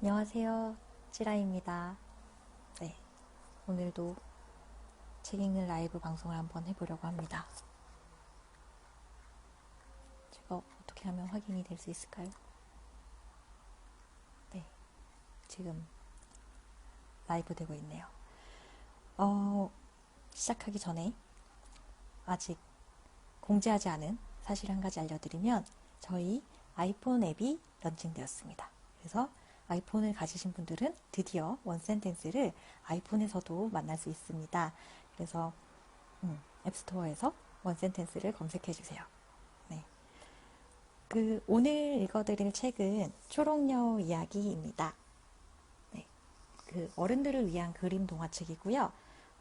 안녕하세요. 찌라입니다. 네, 오늘도 책 읽는 라이브 방송을 한번 해보려고 합니다. 제가 어떻게 하면 확인이 될 수 있을까요? 네, 지금 라이브 되고 있네요. 시작하기 전에 아직 공지하지 않은 사실 한 가지 알려드리면 저희 아이폰 앱이 런칭되었습니다. 그래서 아이폰을 가지신 분들은 드디어 원센텐스를 아이폰에서도 만날 수 있습니다. 그래서 앱스토어에서 원센텐스를 검색해 주세요. 네. 오늘 읽어드릴 책은 초록여우 이야기입니다. 네. 어른들을 위한 그림 동화책이고요.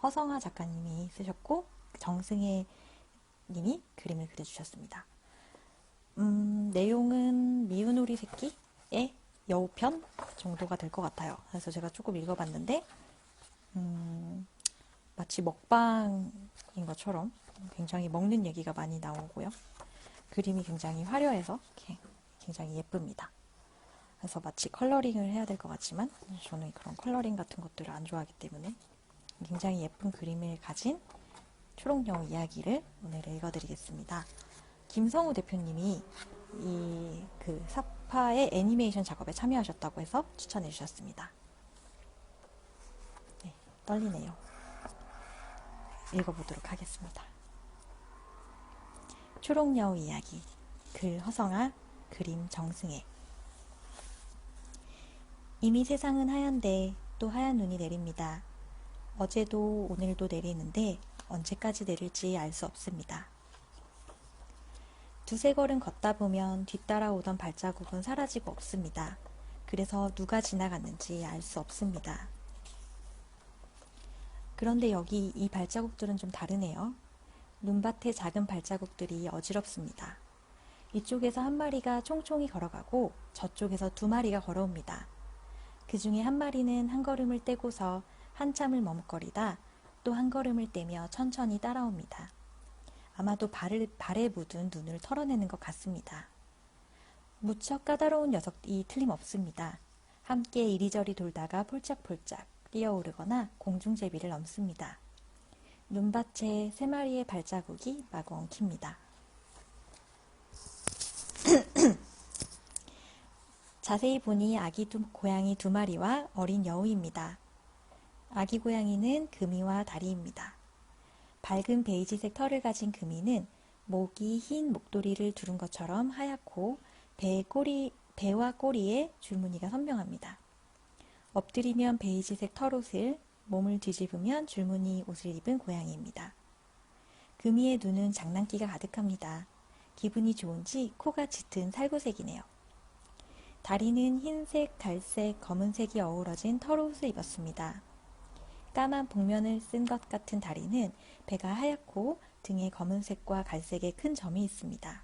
허성아 작가님이 쓰셨고 정승혜 님이 그림을 그려주셨습니다. 내용은 미운 우리 새끼의 여우편 정도가 될 것 같아요. 그래서 제가 조금 읽어봤는데 마치 먹방인 것처럼 굉장히 먹는 얘기가 많이 나오고요. 그림이 굉장히 화려해서 굉장히 예쁩니다. 그래서 마치 컬러링을 해야 될 것 같지만 저는 그런 컬러링 같은 것들을 안 좋아하기 때문에 굉장히 예쁜 그림을 가진 초록여우 이야기를 오늘 읽어드리겠습니다. 김성우 대표님이 사파의 애니메이션 작업에 참여하셨다고 해서 추천해 주셨습니다. 네, 떨리네요. 읽어보도록 하겠습니다. 초록여우 이야기, 글 허성아, 그림 정승혜. 이미 세상은 하얀데 또 하얀 눈이 내립니다. 어제도 오늘도 내리는데 언제까지 내릴지 알 수 없습니다. 두세 걸음 걷다 보면 뒤따라오던 발자국은 사라지고 없습니다. 그래서 누가 지나갔는지 알 수 없습니다. 그런데 여기 이 발자국들은 좀 다르네요. 눈밭에 작은 발자국들이 어지럽습니다. 이쪽에서 한 마리가 총총히 걸어가고 저쪽에서 두 마리가 걸어옵니다. 그 중에 한 마리는 한 걸음을 떼고서 한참을 머뭇거리다 또 한 걸음을 떼며 천천히 따라옵니다. 아마도 발에 묻은 눈을 털어내는 것 같습니다. 무척 까다로운 녀석이 틀림없습니다. 함께 이리저리 돌다가 폴짝폴짝 뛰어오르거나 공중제비를 넘습니다. 눈밭에 세 마리의 발자국이 마구 엉킵니다. 자세히 보니 고양이 두 마리와 어린 여우입니다. 아기 고양이는 금이와 다리입니다. 밝은 베이지색 털을 가진 금이는 목이 흰 목도리를 두른 것처럼 하얗고 배와 꼬리에 줄무늬가 선명합니다. 엎드리면 베이지색 털옷을, 몸을 뒤집으면 줄무늬 옷을 입은 고양이입니다. 금이의 눈은 장난기가 가득합니다. 기분이 좋은지 코가 짙은 살구색이네요. 다리는 흰색, 갈색, 검은색이 어우러진 털옷을 입었습니다. 까만 복면을 쓴 것 같은 다리는 배가 하얗고 등에 검은색과 갈색의 큰 점이 있습니다.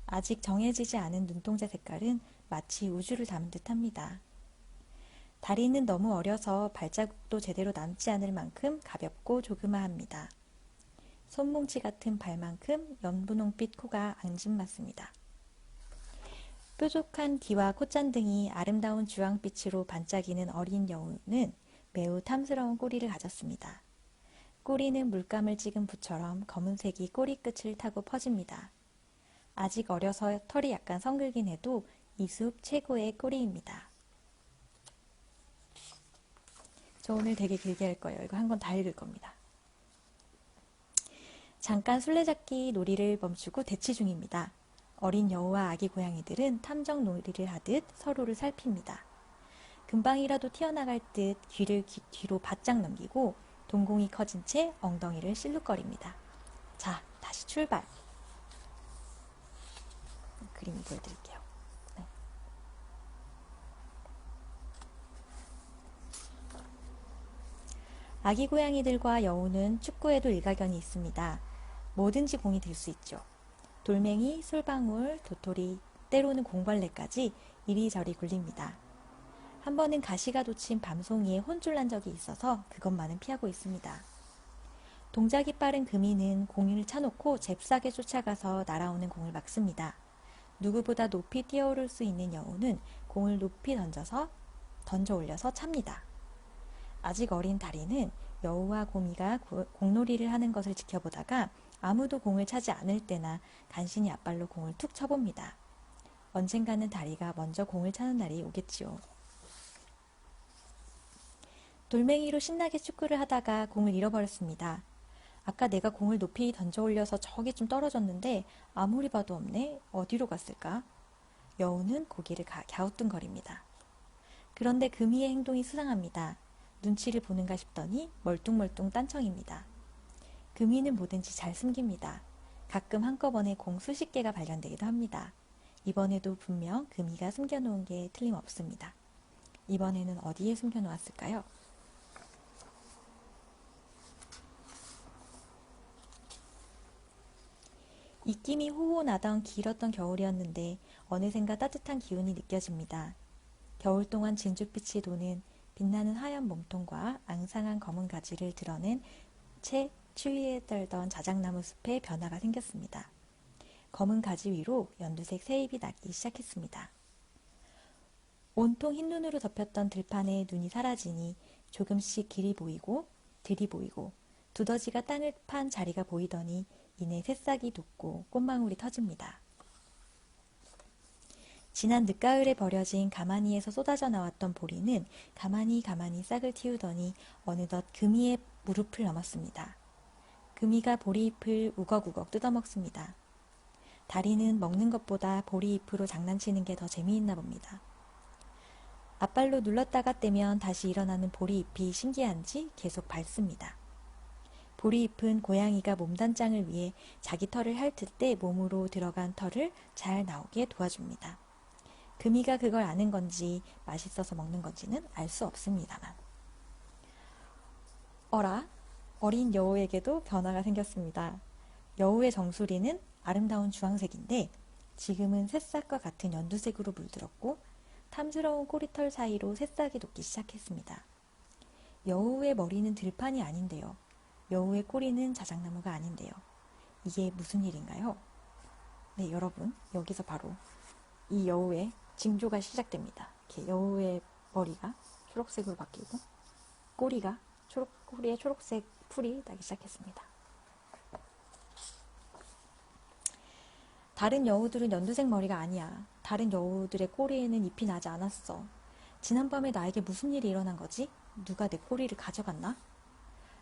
아직 정해지지 않은 눈동자 색깔은 마치 우주를 담은 듯합니다. 다리는 너무 어려서 발자국도 제대로 남지 않을 만큼 가볍고 조그마합니다. 손뭉치 같은 발만큼 연분홍빛 코가 앙증맞습니다. 뾰족한 귀와 콧잔등이 아름다운 주황빛으로 반짝이는 어린 여우는 매우 탐스러운 꼬리를 가졌습니다. 꼬리는 물감을 찍은 붓처럼 검은색이 꼬리 끝을 타고 퍼집니다. 아직 어려서 털이 약간 성글긴 해도 이 숲 최고의 꼬리입니다. 저 오늘 되게 길게 할 거예요. 이거 한 권 다 읽을 겁니다. 잠깐 술래잡기 놀이를 멈추고 대치 중입니다. 어린 여우와 아기 고양이들은 탐정 놀이를 하듯 서로를 살핍니다. 금방이라도 튀어나갈 듯 귀를 뒤로 바짝 넘기고 동공이 커진 채 엉덩이를 실룩거립니다. 자, 다시 출발. 그림을 보여드릴게요. 네. 아기 고양이들과 여우는 축구에도 일가견이 있습니다. 뭐든지 공이 될 수 있죠. 돌멩이, 솔방울, 도토리, 때로는 공벌레까지 이리저리 굴립니다. 한 번은 가시가 돋친 밤송이에 혼쭐 난 적이 있어서 그것만은 피하고 있습니다. 동작이 빠른 금이는 공을 차놓고 잽싸게 쫓아가서 날아오는 공을 막습니다. 누구보다 높이 뛰어오를 수 있는 여우는 공을 높이 던져서 던져 올려서 찹니다. 아직 어린 다리는 여우와 곰이가 공놀이를 하는 것을 지켜보다가 아무도 공을 차지 않을 때나 간신히 앞발로 공을 툭 쳐봅니다. 언젠가는 다리가 먼저 공을 차는 날이 오겠지요. 돌멩이로 신나게 축구를 하다가 공을 잃어버렸습니다. 아까 내가 공을 높이 던져 올려서 저기 좀 떨어졌는데 아무리 봐도 없네. 어디로 갔을까? 여우는 고개를 갸우뚱거립니다. 그런데 금이의 행동이 수상합니다. 눈치를 보는가 싶더니 멀뚱멀뚱 딴청입니다. 금이는 뭐든지 잘 숨깁니다. 가끔 한꺼번에 공 수십 개가 발견되기도 합니다. 이번에도 분명 금이가 숨겨놓은 게 틀림없습니다. 이번에는 어디에 숨겨놓았을까요? 입김이 호호 나던 길었던 겨울이었는데 어느샌가 따뜻한 기운이 느껴집니다. 겨울 동안 진주빛이 도는 빛나는 하얀 몸통과 앙상한 검은 가지를 드러낸 채 추위에 떨던 자작나무 숲에 변화가 생겼습니다. 검은 가지 위로 연두색 새잎이 나기 시작했습니다. 온통 흰눈으로 덮였던 들판에 눈이 사라지니 조금씩 길이 보이고 들이 보이고 두더지가 땅을 판 자리가 보이더니 이내 새싹이 돋고 꽃망울이 터집니다. 지난 늦가을에 버려진 가마니에서 쏟아져 나왔던 보리는 가만히 싹을 틔우더니 어느덧 금이의 무릎을 넘었습니다. 금이가 보리잎을 우걱우걱 뜯어먹습니다. 다리는 먹는 것보다 보리잎으로 장난치는 게 더 재미있나 봅니다. 앞발로 눌렀다가 떼면 다시 일어나는 보리잎이 신기한지 계속 밟습니다. 보리잎은 고양이가 몸단장을 위해 자기 털을 핥을 때 몸으로 들어간 털을 잘 나오게 도와줍니다. 금이가 그걸 아는 건지 맛있어서 먹는 건지는 알 수 없습니다만. 어라? 어린 여우에게도 변화가 생겼습니다. 여우의 정수리는 아름다운 주황색인데 지금은 새싹과 같은 연두색으로 물들었고 탐스러운 꼬리털 사이로 새싹이 돋기 시작했습니다. 여우의 머리는 들판이 아닌데요. 여우의 꼬리는 자작나무가 아닌데요. 이게 무슨 일인가요? 네, 여러분, 여기서 바로 이 여우의 징조가 시작됩니다. 이렇게 여우의 머리가 초록색으로 바뀌고 꼬리에 초록색 풀이 나기 시작했습니다. 다른 여우들은 연두색 머리가 아니야. 다른 여우들의 꼬리에는 잎이 나지 않았어. 지난밤에 나에게 무슨 일이 일어난 거지? 누가 내 꼬리를 가져갔나?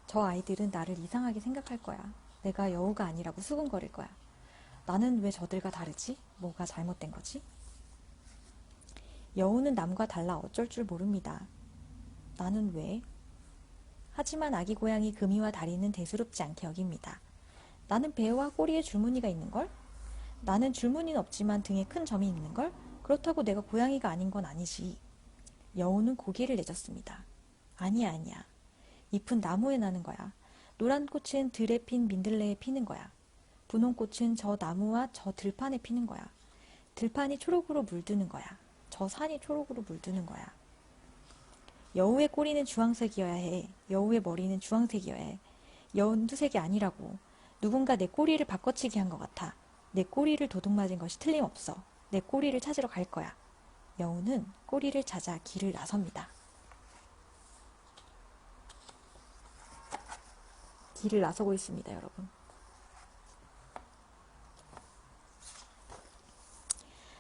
저 아이들은 나를 이상하게 생각할 거야. 내가 여우가 아니라고 수군거릴 거야. 나는 왜 저들과 다르지? 뭐가 잘못된 거지? 여우는 남과 달라 어쩔 줄 모릅니다. 나는 왜? 하지만 아기 고양이 금이와 다리는 대수롭지 않게 여깁니다. 나는 배와 꼬리에 줄무늬가 있는걸? 나는 줄무늬는 없지만 등에 큰 점이 있는걸? 그렇다고 내가 고양이가 아닌 건 아니지. 여우는 고개를 내젓습니다. 아니야. 잎은 나무에 나는 거야. 노란 꽃은 들에 핀 민들레에 피는 거야. 분홍 꽃은 저 나무와 저 들판에 피는 거야. 들판이 초록으로 물드는 거야. 저 산이 초록으로 물드는 거야. 여우의 꼬리는 주황색이어야 해. 여우의 머리는 주황색이어야 해. 연두색이 아니라고. 누군가 내 꼬리를 바꿔치기 한 것 같아. 내 꼬리를 도둑맞은 것이 틀림없어. 내 꼬리를 찾으러 갈 거야. 여우는 꼬리를 찾아 길을 나섭니다. 길을 나서고 있습니다, 여러분.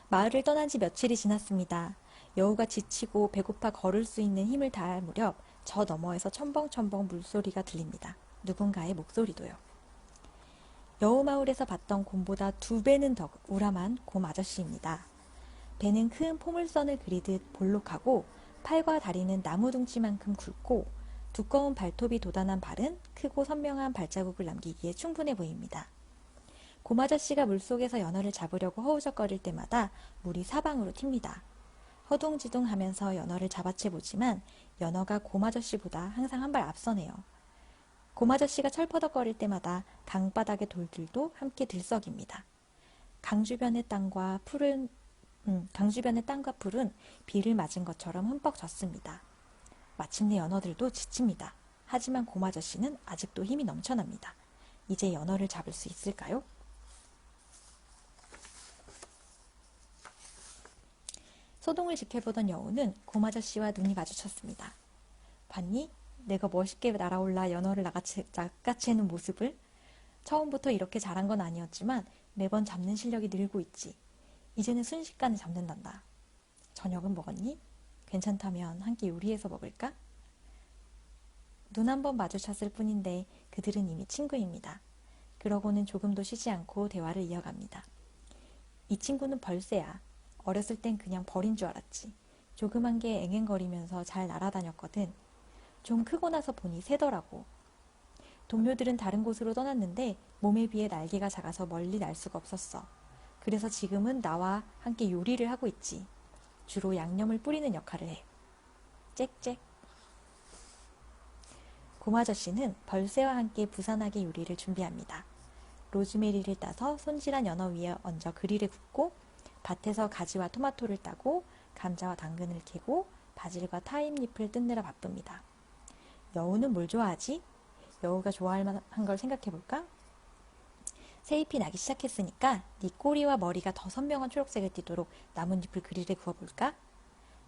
마을을 떠난 지 며칠이 지났습니다. 여우가 지치고 배고파 걸을 수 있는 힘을 다할 무렵 저 너머에서 첨벙첨벙 물소리가 들립니다. 누군가의 목소리도요. 여우 마을에서 봤던 곰보다 2배는 더 우람한 곰 아저씨입니다. 배는 큰 포물선을 그리듯 볼록하고 팔과 다리는 나무 둥치만큼 굵고 두꺼운 발톱이 돋아난 발은 크고 선명한 발자국을 남기기에 충분해 보입니다. 곰 아저씨가 물속에서 연어를 잡으려고 허우적거릴 때마다 물이 사방으로 튑니다. 허둥지둥 하면서 연어를 잡아채 보지만 연어가 곰 아저씨보다 항상 한 발 앞서네요. 곰 아저씨가 철퍼덕거릴 때마다 강바닥의 돌들도 함께 들썩입니다. 강 주변의 땅과 풀은 비를 맞은 것처럼 흠뻑 젖습니다. 마침내 연어들도 지칩니다. 하지만 곰 아저씨는 아직도 힘이 넘쳐납니다. 이제 연어를 잡을 수 있을까요? 소동을 지켜보던 여우는 곰아저씨와 눈이 마주쳤습니다. 봤니? 내가 멋있게 날아올라 연어를 낚아채는 모습을? 처음부터 이렇게 잘한 건 아니었지만 매번 잡는 실력이 늘고 있지. 이제는 순식간에 잡는단다. 저녁은 먹었니? 괜찮다면 함께 요리해서 먹을까? 눈 한 번 마주쳤을 뿐인데 그들은 이미 친구입니다. 그러고는 조금도 쉬지 않고 대화를 이어갑니다. 이 친구는 벌새야. 어렸을 땐 그냥 벌인 줄 알았지. 조그만 게 앵앵거리면서 잘 날아다녔거든. 좀 크고 나서 보니 새더라고. 동료들은 다른 곳으로 떠났는데 몸에 비해 날개가 작아서 멀리 날 수가 없었어. 그래서 지금은 나와 함께 요리를 하고 있지. 주로 양념을 뿌리는 역할을 해. 짹짹. 곰아저씨는 벌새와 함께 부산하게 요리를 준비합니다. 로즈메리를 따서 손질한 연어 위에 얹어 그릴에 굽고 밭에서 가지와 토마토를 따고 감자와 당근을 캐고 바질과 타임잎을 뜯느라 바쁩니다. 여우는 뭘 좋아하지? 여우가 좋아할 만한 걸 생각해볼까? 새잎이 나기 시작했으니까 네 꼬리와 머리가 더 선명한 초록색을 띠도록 나뭇잎을 그릴에 구워볼까?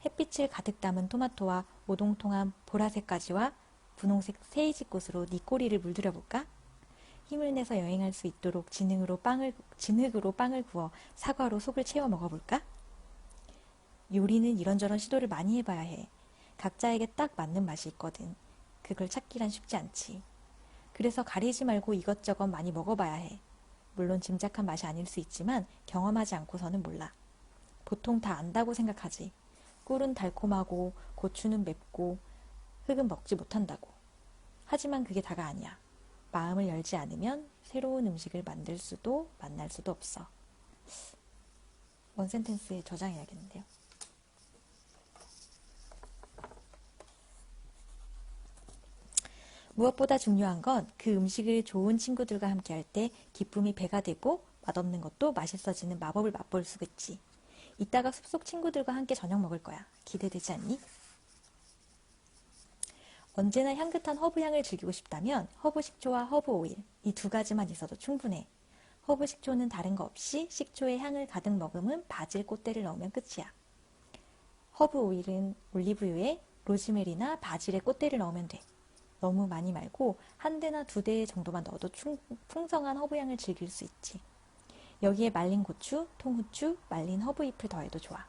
햇빛을 가득 담은 토마토와 오동통한 보라색 가지와 분홍색 세이지꽃으로 네 꼬리를 물들여볼까? 힘을 내서 여행할 수 있도록 진흙으로 빵을 구워 사과로 속을 채워 먹어볼까? 요리는 이런저런 시도를 많이 해봐야 해. 각자에게 딱 맞는 맛이 있거든. 그걸 찾기란 쉽지 않지. 그래서 가리지 말고 이것저것 많이 먹어봐야 해. 물론 짐작한 맛이 아닐 수 있지만 경험하지 않고서는 몰라. 보통 다 안다고 생각하지. 꿀은 달콤하고 고추는 맵고 흙은 먹지 못한다고. 하지만 그게 다가 아니야. 마음을 열지 않으면 새로운 음식을 만날 수도 없어. 원센텐스에 저장해야겠는데요. 무엇보다 중요한 건 그 음식을 좋은 친구들과 함께 할 때 기쁨이 배가 되고 맛없는 것도 맛있어지는 마법을 맛볼 수 있지. 이따가 숲속 친구들과 함께 저녁 먹을 거야. 기대되지 않니? 언제나 향긋한 허브 향을 즐기고 싶다면 허브 식초와 허브 오일, 이 두 가지만 있어도 충분해. 허브 식초는 다른 거 없이 식초의 향을 가득 머금은 바질 꽃대를 넣으면 끝이야. 허브 오일은 올리브유에 로즈메리나 바질의 꽃대를 넣으면 돼. 너무 많이 말고 한 대나 두 대 정도만 넣어도 풍성한 허브향을 즐길 수 있지. 여기에 말린 고추, 통후추, 말린 허브잎을 더해도 좋아.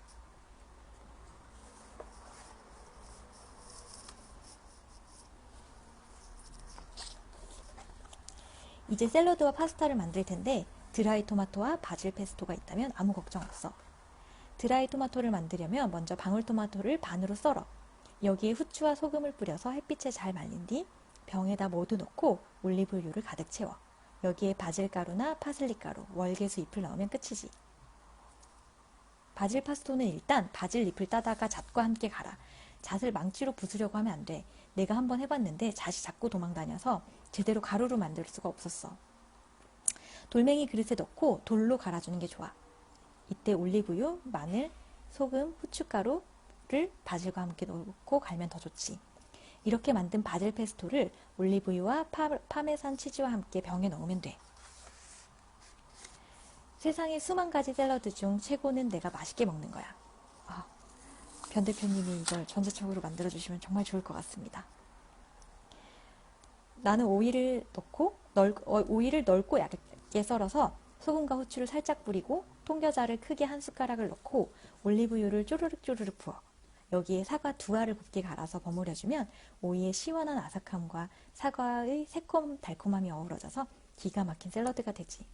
이제 샐러드와 파스타를 만들 텐데 드라이 토마토와 바질 페스토가 있다면 아무 걱정 없어. 드라이 토마토를 만들려면 먼저 방울토마토를 반으로 썰어. 여기에 후추와 소금을 뿌려서 햇빛에 잘 말린 뒤 병에다 모두 넣고 올리브유를 가득 채워. 여기에 바질가루나 파슬리가루, 월계수 잎을 넣으면 끝이지. 바질 파스토는 일단 바질 잎을 따다가 잣과 함께 갈아. 잣을 망치로 부수려고 하면 안 돼. 내가 한번 해봤는데 잣이 자꾸 도망다녀서 제대로 가루로 만들 수가 없었어. 돌멩이 그릇에 넣고 돌로 갈아주는 게 좋아. 이때 올리브유, 마늘, 소금, 후춧가루를 바질과 함께 넣고 갈면 더 좋지. 이렇게 만든 바질 페스토를 올리브유와 파메산 치즈와 함께 병에 넣으면 돼. 세상에 수만 가지 샐러드 중 최고는 내가 맛있게 먹는 거야. 변 대표님이 이걸 전자책으로 만들어주시면 정말 좋을 것 같습니다. 나는 오이를 넓고 얇게 썰어서 소금과 후추를 살짝 뿌리고 통겨자를 크게 한 숟가락을 넣고 올리브유를 쪼르륵 부어. 여기에 사과 두 알을 곱게 갈아서 버무려주면 오이의 시원한 아삭함과 사과의 새콤달콤함이 어우러져서 기가 막힌 샐러드가 되지.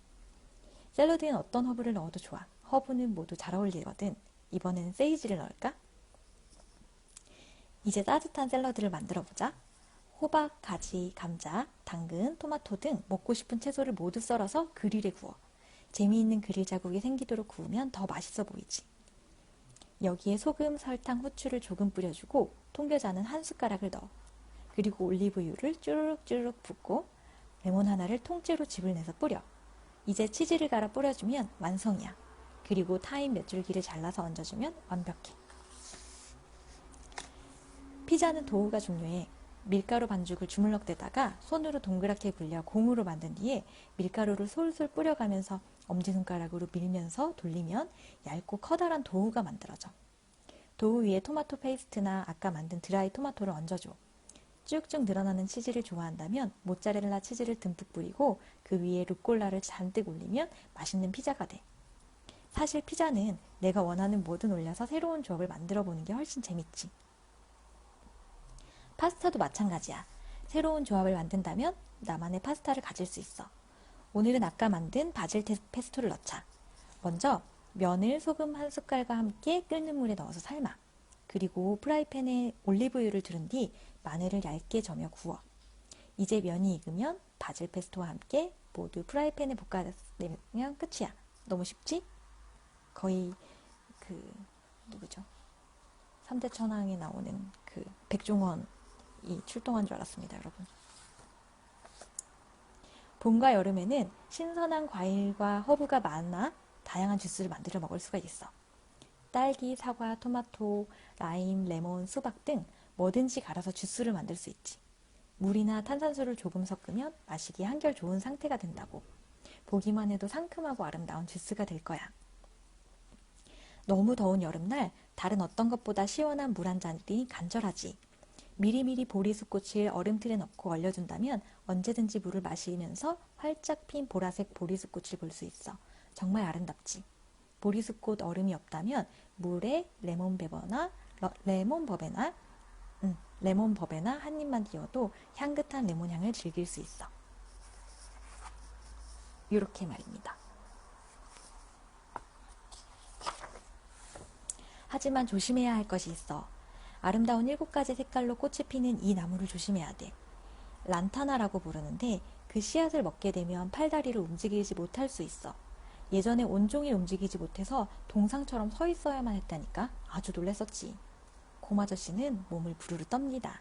샐러드엔 어떤 허브를 넣어도 좋아. 허브는 모두 잘 어울리거든. 이번에는 세이지를 넣을까? 이제 따뜻한 샐러드를 만들어보자. 호박, 가지, 감자, 당근, 토마토 등 먹고 싶은 채소를 모두 썰어서 그릴에 구워. 재미있는 그릴 자국이 생기도록 구우면 더 맛있어 보이지. 여기에 소금, 설탕, 후추를 조금 뿌려주고 통겨자는 한 숟가락을 넣어. 그리고 올리브유를 쭈르륵 붓고 레몬 하나를 통째로 즙을 내서 뿌려. 이제 치즈를 갈아 뿌려주면 완성이야. 그리고 타임 몇 줄기를 잘라서 얹어주면 완벽해. 피자는 도우가 중요해. 밀가루 반죽을 주물럭대다가 손으로 동그랗게 굴려 공으로 만든 뒤에 밀가루를 솔솔 뿌려가면서 엄지손가락으로 밀면서 돌리면 얇고 커다란 도우가 만들어져. 도우 위에 토마토 페이스트나 아까 만든 드라이 토마토를 얹어줘. 쭉쭉 늘어나는 치즈를 좋아한다면 모짜렐라 치즈를 듬뿍 뿌리고 그 위에 루꼴라를 잔뜩 올리면 맛있는 피자가 돼. 사실 피자는 내가 원하는 뭐든 올려서 새로운 조합을 만들어 보는 게 훨씬 재밌지. 파스타도 마찬가지야. 새로운 조합을 만든다면 나만의 파스타를 가질 수 있어. 오늘은 아까 만든 바질 페스토를 넣자. 먼저 면을 소금 한 숟갈과 함께 끓는 물에 넣어서 삶아. 그리고 프라이팬에 올리브유를 두른 뒤 마늘을 얇게 저며 구워. 이제 면이 익으면 바질 페스토와 함께 모두 프라이팬에 볶아내면 끝이야. 너무 쉽지? 거의 누구죠? 3대 천왕에 나오는 백종원이 출동한 줄 알았습니다, 여러분. 봄과 여름에는 신선한 과일과 허브가 많아 다양한 주스를 만들어 먹을 수가 있어. 딸기, 사과, 토마토, 라임, 레몬, 수박 등 뭐든지 갈아서 주스를 만들 수 있지. 물이나 탄산수를 조금 섞으면 마시기 한결 좋은 상태가 된다고. 보기만 해도 상큼하고 아름다운 주스가 될 거야. 너무 더운 여름날 다른 어떤 것보다 시원한 물 한 잔이 간절하지. 미리미리 보리수꽃을 얼음틀에 넣고 얼려둔다면 언제든지 물을 마시면서 활짝 핀 보라색 보리수꽃을 볼 수 있어. 정말 아름답지. 보리수꽃 얼음이 없다면 물에 레몬버베나 한 입만 띄워도 향긋한 레몬향을 즐길 수 있어. 이렇게 말입니다. 하지만 조심해야 할 것이 있어. 아름다운 7가지 색깔로 꽃이 피는 이 나무를 조심해야 돼. 란타나라고 부르는데 그 씨앗을 먹게 되면 팔다리를 움직이지 못할 수 있어. 예전에 온종일 움직이지 못해서 동상처럼 서 있어야만 했다니까. 아주 놀랬었지. 곰아저씨는 몸을 부르르 떱니다.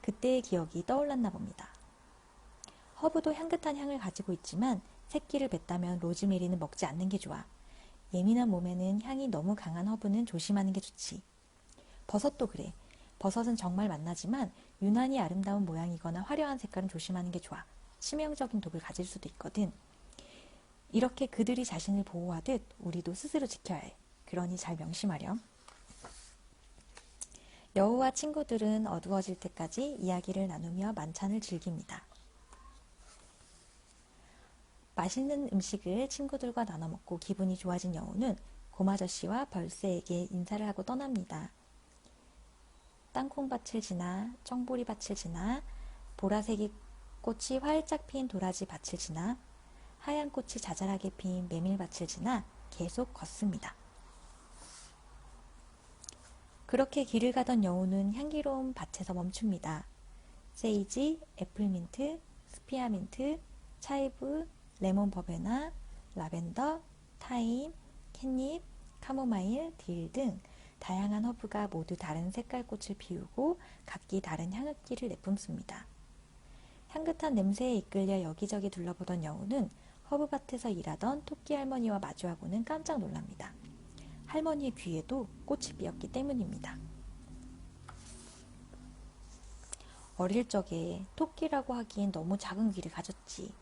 그때의 기억이 떠올랐나 봅니다. 허브도 향긋한 향을 가지고 있지만 새끼를 뱉다면 로즈메리는 먹지 않는 게 좋아. 예민한 몸에는 향이 너무 강한 허브는 조심하는 게 좋지. 버섯도 그래. 버섯은 정말 맛나지만 유난히 아름다운 모양이거나 화려한 색깔은 조심하는 게 좋아. 치명적인 독을 가질 수도 있거든. 이렇게 그들이 자신을 보호하듯 우리도 스스로 지켜야 해. 그러니 잘 명심하렴. 여우와 친구들은 어두워질 때까지 이야기를 나누며 만찬을 즐깁니다. 맛있는 음식을 친구들과 나눠 먹고 기분이 좋아진 여우는 곰아저씨와 벌새에게 인사를 하고 떠납니다. 땅콩밭을 지나 청보리밭을 지나 보라색이 꽃이 활짝 핀 도라지 밭을 지나 하얀 꽃이 자잘하게 핀 메밀밭을 지나 계속 걷습니다. 그렇게 길을 가던 여우는 향기로운 밭에서 멈춥니다. 세이지, 애플민트, 스피아민트, 차이브, 레몬버베나, 라벤더, 타임, 캣닙, 카모마일, 딜 등 다양한 허브가 모두 다른 색깔 꽃을 피우고 각기 다른 향긋기를 내뿜습니다. 향긋한 냄새에 이끌려 여기저기 둘러보던 여우는 허브밭에서 일하던 토끼 할머니와 마주하고는 깜짝 놀랍니다. 할머니의 귀에도 꽃이 피었기 때문입니다. 어릴 적에 토끼라고 하기엔 너무 작은 귀를 가졌지.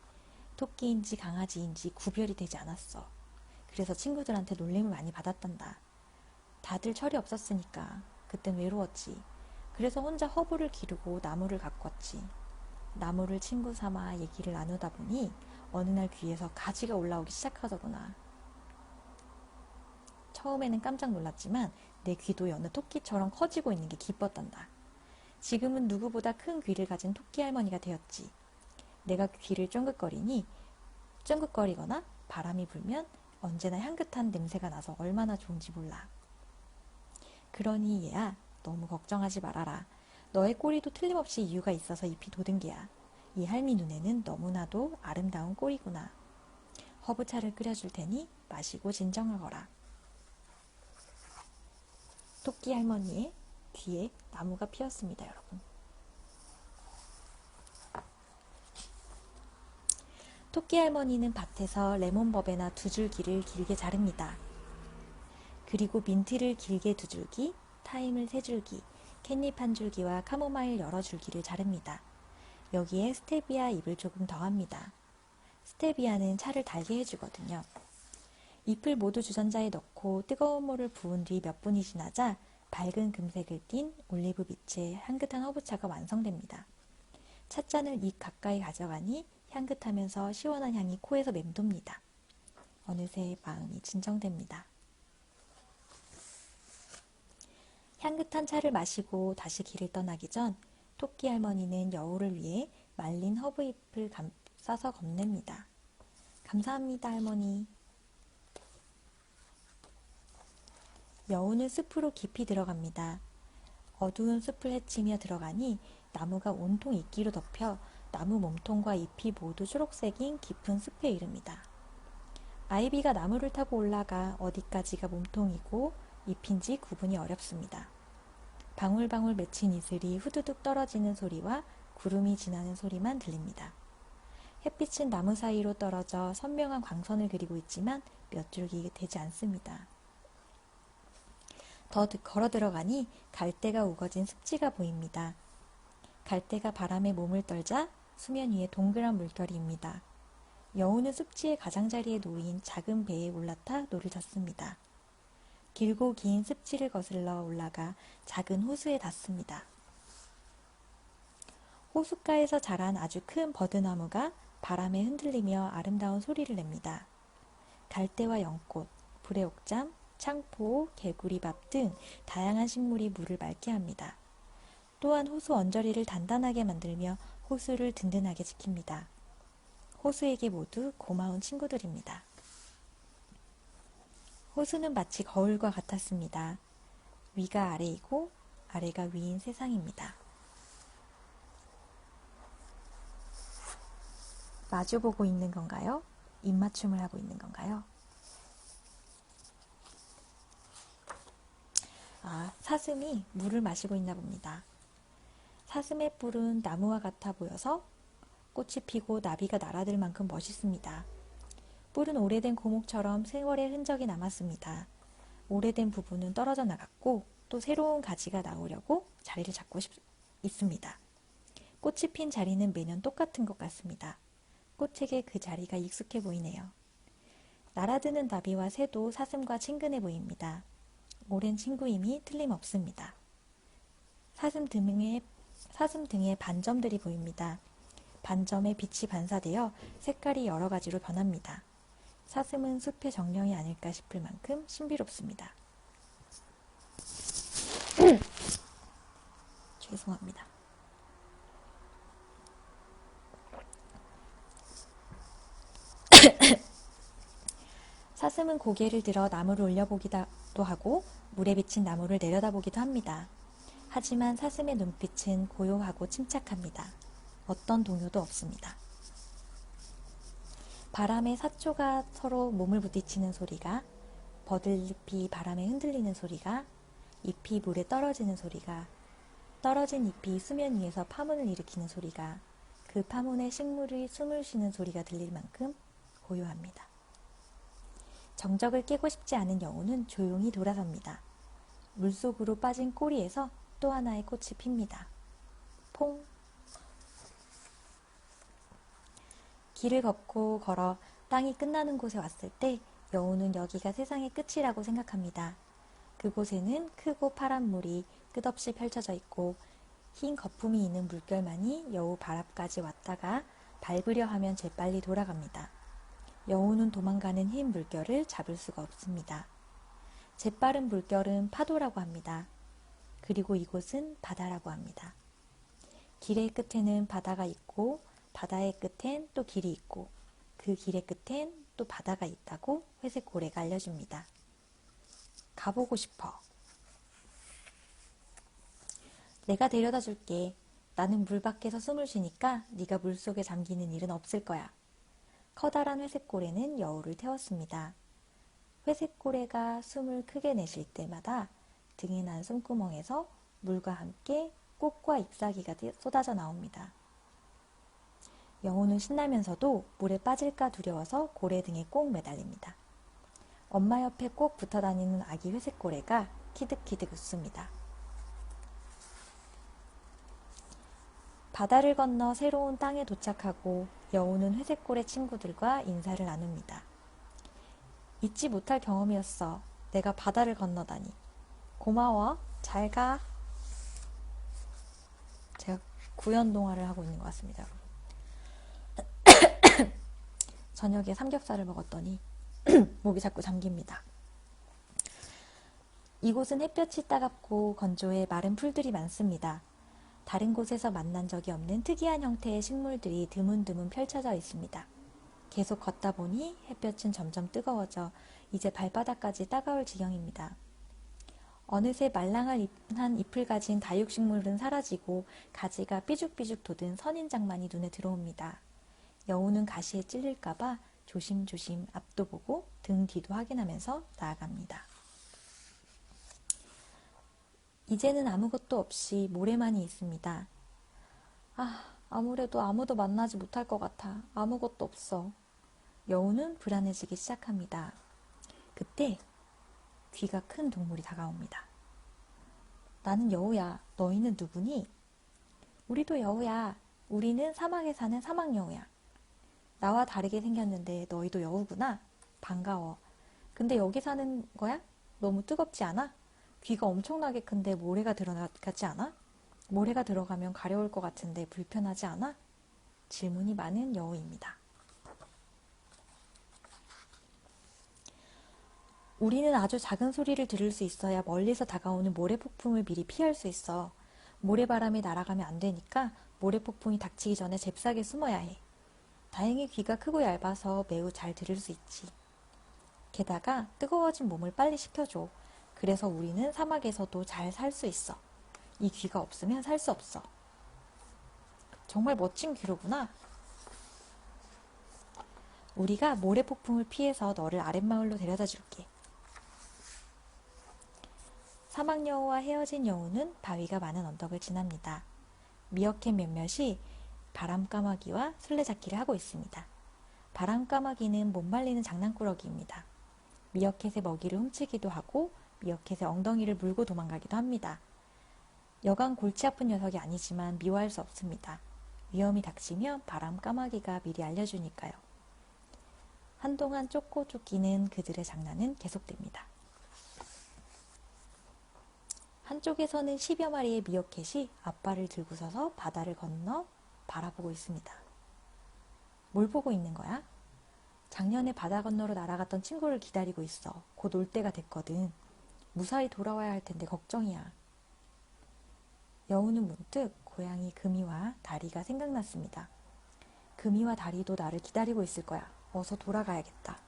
토끼인지 강아지인지 구별이 되지 않았어. 그래서 친구들한테 놀림을 많이 받았단다. 다들 철이 없었으니까 그땐 외로웠지. 그래서 혼자 허브를 기르고 나무를 가꿨지. 나무를 친구 삼아 얘기를 나누다 보니 어느 날 귀에서 가지가 올라오기 시작하더구나. 처음에는 깜짝 놀랐지만 내 귀도 여느 토끼처럼 커지고 있는 게 기뻤단다. 지금은 누구보다 큰 귀를 가진 토끼 할머니가 되었지. 내가 귀를 쫑긋거리거나 바람이 불면 언제나 향긋한 냄새가 나서 얼마나 좋은지 몰라. 그러니 얘야, 너무 걱정하지 말아라. 너의 꼬리도 틀림없이 이유가 있어서 잎이 돋은 게야. 이 할미 눈에는 너무나도 아름다운 꼬리구나. 허브차를 끓여줄 테니 마시고 진정하거라. 토끼 할머니의 귀에 나무가 피었습니다, 여러분. 토끼 할머니는 밭에서 레몬버베나 2줄기를 길게 자릅니다. 그리고 민트를 길게 2줄기, 타임을 3줄기, 캣닙 1줄기와 카모마일 여러 줄기를 자릅니다. 여기에 스테비아 잎을 조금 더합니다. 스테비아는 차를 달게 해주거든요. 잎을 모두 주전자에 넣고 뜨거운 물을 부은 뒤 몇 분이 지나자 밝은 금색을 띤 올리브 빛의 향긋한 허브차가 완성됩니다. 찻잔을 입 가까이 가져가니 향긋하면서 시원한 향이 코에서 맴돕니다. 어느새 마음이 진정됩니다. 향긋한 차를 마시고 다시 길을 떠나기 전 토끼 할머니는 여우를 위해 말린 허브잎을 싸서 건넵니다. 감사합니다, 할머니. 여우는 숲으로 깊이 들어갑니다. 어두운 숲을 헤치며 들어가니 나무가 온통 이끼로 덮여 나무 몸통과 잎이 모두 초록색인 깊은 숲에 이릅니다. 아이비가 나무를 타고 올라가 어디까지가 몸통이고 잎인지 구분이 어렵습니다. 방울방울 맺힌 이슬이 후두둑 떨어지는 소리와 구름이 지나는 소리만 들립니다. 햇빛은 나무 사이로 떨어져 선명한 광선을 그리고 있지만 몇 줄기 되지 않습니다. 더 걸어 들어가니 갈대가 우거진 습지가 보입니다. 갈대가 바람에 몸을 떨자 수면 위에 동그란 물결이입니다. 여우는 습지의 가장자리에 놓인 작은 배에 올라타 노를 젓습니다. 길고 긴 습지를 거슬러 올라가 작은 호수에 닿습니다. 호숫가에서 자란 아주 큰 버드나무가 바람에 흔들리며 아름다운 소리를 냅니다. 갈대와 연꽃, 불의옥잠, 창포, 개구리밥 등 다양한 식물이 물을 맑게 합니다. 또한 호수 언저리를 단단하게 만들며 호수를 든든하게 지킵니다. 호수에게 모두 고마운 친구들입니다. 호수는 마치 거울과 같았습니다. 위가 아래이고 아래가 위인 세상입니다. 마주보고 있는 건가요? 입맞춤을 하고 있는 건가요? 사슴이 물을 마시고 있나 봅니다. 사슴의 뿔은 나무와 같아 보여서 꽃이 피고 나비가 날아들 만큼 멋있습니다. 뿔은 오래된 고목처럼 세월의 흔적이 남았습니다. 오래된 부분은 떨어져 나갔고 또 새로운 가지가 나오려고 자리를 잡고 있습니다. 꽃이 핀 자리는 매년 똑같은 것 같습니다. 꽃에게 그 자리가 익숙해 보이네요. 날아드는 나비와 새도 사슴과 친근해 보입니다. 오랜 친구임이 틀림없습니다. 사슴 등에 반점들이 보입니다. 반점에 빛이 반사되어 색깔이 여러 가지로 변합니다. 사슴은 숲의 정령이 아닐까 싶을 만큼 신비롭습니다. 죄송합니다. 사슴은 고개를 들어 나무를 올려보기도 하고 물에 비친 나무를 내려다보기도 합니다. 하지만 사슴의 눈빛은 고요하고 침착합니다. 어떤 동요도 없습니다. 바람에 사초가 서로 몸을 부딪히는 소리가, 버들잎이 바람에 흔들리는 소리가, 잎이 물에 떨어지는 소리가, 떨어진 잎이 수면 위에서 파문을 일으키는 소리가, 그 파문에 식물이 숨을 쉬는 소리가 들릴 만큼 고요합니다. 정적을 깨고 싶지 않은 여우는 조용히 돌아섭니다. 물속으로 빠진 꼬리에서 또 하나의 꽃이 핍니다. 퐁! 길을 걷고 걸어 땅이 끝나는 곳에 왔을 때 여우는 여기가 세상의 끝이라고 생각합니다. 그곳에는 크고 파란 물이 끝없이 펼쳐져 있고 흰 거품이 있는 물결만이 여우 발 앞까지 왔다가 밟으려 하면 재빨리 돌아갑니다. 여우는 도망가는 흰 물결을 잡을 수가 없습니다. 재빠른 물결은 파도라고 합니다. 그리고 이곳은 바다라고 합니다. 길의 끝에는 바다가 있고 바다의 끝엔 또 길이 있고 그 길의 끝엔 또 바다가 있다고 회색 고래가 알려줍니다. 가보고 싶어. 내가 데려다 줄게. 나는 물 밖에서 숨을 쉬니까 네가 물속에 잠기는 일은 없을 거야. 커다란 회색고래는 여우를 태웠습니다. 회색고래가 숨을 크게 내쉴 때마다 등에 난 숨구멍에서 물과 함께 꽃과 잎사귀가 쏟아져 나옵니다. 여우는 신나면서도 물에 빠질까 두려워서 고래 등에 꼭 매달립니다. 엄마 옆에 꼭 붙어 다니는 아기 회색고래가 키득키득 웃습니다. 바다를 건너 새로운 땅에 도착하고 여우는 회색고래 친구들과 인사를 나눕니다. 잊지 못할 경험이었어. 내가 바다를 건너다니. 고마워. 잘 가. 제가 구연동화를 하고 있는 것 같습니다. 저녁에 삼겹살을 먹었더니 목이 자꾸 잠깁니다. 이곳은 햇볕이 따갑고 건조해 마른 풀들이 많습니다. 다른 곳에서 만난 적이 없는 특이한 형태의 식물들이 드문드문 펼쳐져 있습니다. 계속 걷다 보니 햇볕은 점점 뜨거워져 이제 발바닥까지 따가울 지경입니다. 어느새 말랑한 잎을 가진 다육식물은 사라지고 가지가 삐죽삐죽 돋은 선인장만이 눈에 들어옵니다. 여우는 가시에 찔릴까봐 조심조심 앞도 보고 등 뒤도 확인하면서 나아갑니다. 이제는 아무것도 없이 모래만이 있습니다. 아무래도 아무도 만나지 못할 것 같아. 아무것도 없어. 여우는 불안해지기 시작합니다. 그때 귀가 큰 동물이 다가옵니다. 나는 여우야. 너희는 누구니? 우리도 여우야. 우리는 사막에 사는 사막여우야. 나와 다르게 생겼는데 너희도 여우구나. 반가워. 근데 여기 사는 거야? 너무 뜨겁지 않아? 귀가 엄청나게 큰데 모래가 들어가지 않아? 모래가 들어가면 가려울 것 같은데 불편하지 않아? 질문이 많은 여우입니다. 우리는 아주 작은 소리를 들을 수 있어야 멀리서 다가오는 모래폭풍을 미리 피할 수 있어. 모래바람이 날아가면 안 되니까 모래폭풍이 닥치기 전에 잽싸게 숨어야 해. 다행히 귀가 크고 얇아서 매우 잘 들을 수 있지. 게다가 뜨거워진 몸을 빨리 식혀줘. 그래서 우리는 사막에서도 잘 살 수 있어. 이 귀가 없으면 살 수 없어. 정말 멋진 귀로구나. 우리가 모래폭풍을 피해서 너를 아랫마을로 데려다 줄게. 사막여우와 헤어진 여우는 바위가 많은 언덕을 지납니다. 미어캣 몇몇이 바람까마귀와 술래잡기를 하고 있습니다. 바람까마귀는 못 말리는 장난꾸러기입니다. 미어캣의 먹이를 훔치기도 하고 미어캣의 엉덩이를 물고 도망가기도 합니다. 여간 골치 아픈 녀석이 아니지만 미워할 수 없습니다. 위험이 닥치면 바람까마귀가 미리 알려주니까요. 한동안 쫓고 쫓기는 그들의 장난은 계속됩니다. 한쪽에서는 10여 마리의 미어캣이 앞발을 들고 서서 바다를 건너 바라보고 있습니다. 뭘 보고 있는 거야? 작년에 바다 건너로 날아갔던 친구를 기다리고 있어. 곧 올 때가 됐거든. 무사히 돌아와야 할 텐데 걱정이야. 여우는 문득 고양이 금이와 다리가 생각났습니다. 금이와 다리도 나를 기다리고 있을 거야. 어서 돌아가야겠다.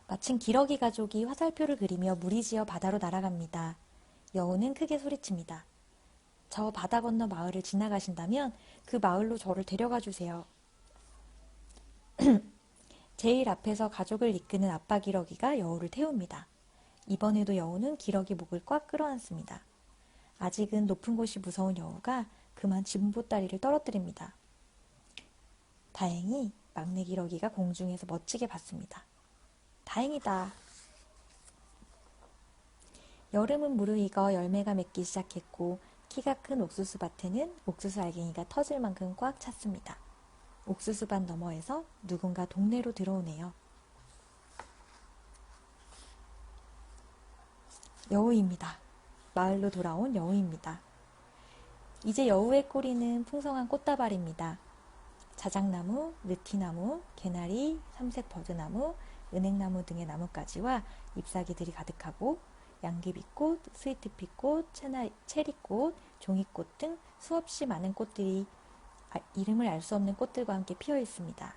마침 기러기 가족이 화살표를 그리며 무리지어 바다로 날아갑니다. 여우는 크게 소리칩니다. 저 바다 건너 마을을 지나가신다면 그 마을로 저를 데려가 주세요. 제일 앞에서 가족을 이끄는 아빠 기러기가 여우를 태웁니다. 이번에도 여우는 기러기 목을 꽉 끌어안습니다. 아직은 높은 곳이 무서운 여우가 그만 진보다리를 떨어뜨립니다. 다행히 막내 기러기가 공중에서 멋지게 봤습니다. 다행이다. 여름은 무르익어 열매가 맺기 시작했고 키가 큰 옥수수밭에는 옥수수 알갱이가 터질 만큼 꽉 찼습니다. 옥수수밭 너머에서 누군가 동네로 들어오네요. 여우입니다. 마을로 돌아온 여우입니다. 이제 여우의 꼬리는 풍성한 꽃다발입니다. 자작나무, 느티나무, 개나리, 삼색 버드나무, 은행나무 등의 나뭇가지와 잎사귀들이 가득하고 양귀비꽃, 스위트피꽃, 체리꽃, 종이꽃 등 수없이 많은 꽃들이 이름을 알 수 없는 꽃들과 함께 피어 있습니다.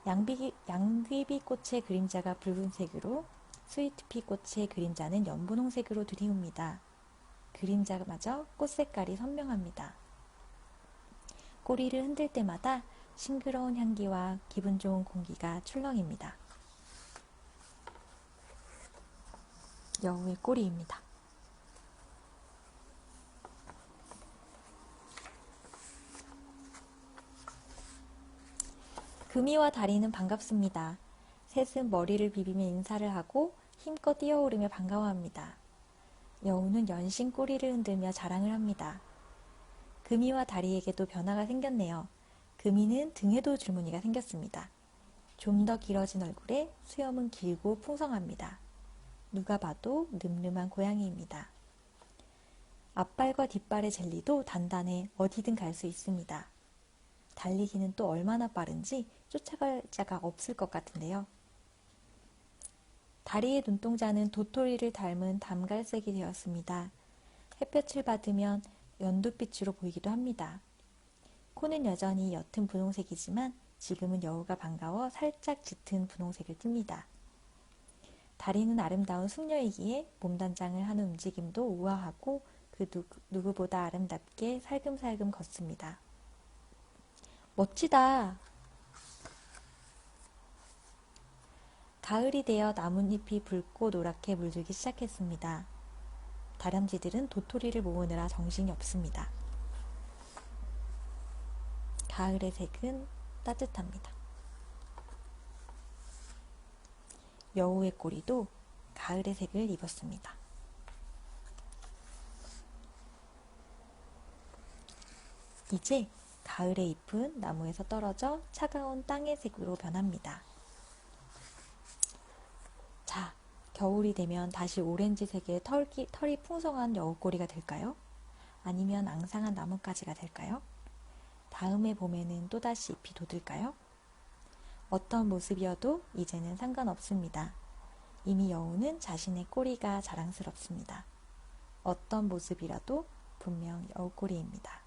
양귀비꽃의 그림자가 붉은색으로 스위트피꽃의 그림자는 연분홍색으로 들이웁니다. 그림자마저 꽃 색깔이 선명합니다. 꼬리를 흔들 때마다 싱그러운 향기와 기분 좋은 공기가 출렁입니다. 여우의 꼬리입니다. 금이와 다리는 반갑습니다. 셋은 머리를 비비며 인사를 하고 힘껏 뛰어오르며 반가워합니다. 여우는 연신 꼬리를 흔들며 자랑을 합니다. 금이와 다리에게도 변화가 생겼네요. 금이는 등에도 줄무늬가 생겼습니다. 좀 더 길어진 얼굴에 수염은 길고 풍성합니다. 누가 봐도 늠름한 고양이입니다. 앞발과 뒷발의 젤리도 단단해 어디든 갈 수 있습니다. 달리기는 또 얼마나 빠른지 쫓아갈 자가 없을 것 같은데요. 다리의 눈동자는 도토리를 닮은 담갈색이 되었습니다. 햇볕을 받으면 연두빛으로 보이기도 합니다. 코는 여전히 옅은 분홍색이지만 지금은 여우가 반가워 살짝 짙은 분홍색을 띱니다. 다리는 아름다운 숙녀이기에 몸단장을 하는 움직임도 우아하고 그 누구보다 아름답게 살금살금 걷습니다. 멋지다. 가을이 되어 나뭇잎이 붉고 노랗게 물들기 시작했습니다. 다람쥐들은 도토리를 모으느라 정신이 없습니다. 가을의 색은 따뜻합니다. 여우의 꼬리도 가을의 색을 입었습니다. 이제 가을의 잎은 나무에서 떨어져 차가운 땅의 색으로 변합니다. 자, 겨울이 되면 다시 오렌지색의 털이 풍성한 여우꼬리가 될까요? 아니면 앙상한 나뭇가지가 될까요? 다음의 봄에는 또다시 잎이 돋을까요? 어떤 모습이어도 이제는 상관없습니다. 이미 여우는 자신의 꼬리가 자랑스럽습니다. 어떤 모습이라도 분명 여우꼬리입니다.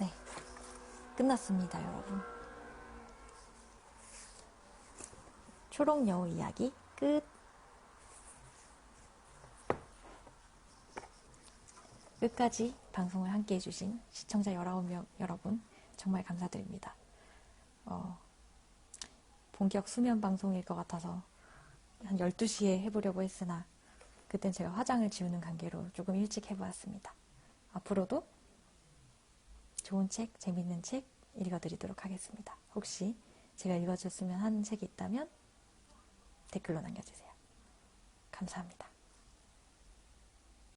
네, 끝났습니다, 여러분. 초록여우 이야기 끝. 끝까지 방송을 함께 해주신 시청자 19명 여러분 정말 감사드립니다. 본격 수면 방송일 것 같아서 한 12시에 해보려고 했으나 그땐 제가 화장을 지우는 관계로 조금 일찍 해보았습니다. 앞으로도 좋은 책, 재밌는 책 읽어드리도록 하겠습니다. 혹시 제가 읽어줬으면 하는 책이 있다면 댓글로 남겨주세요. 감사합니다.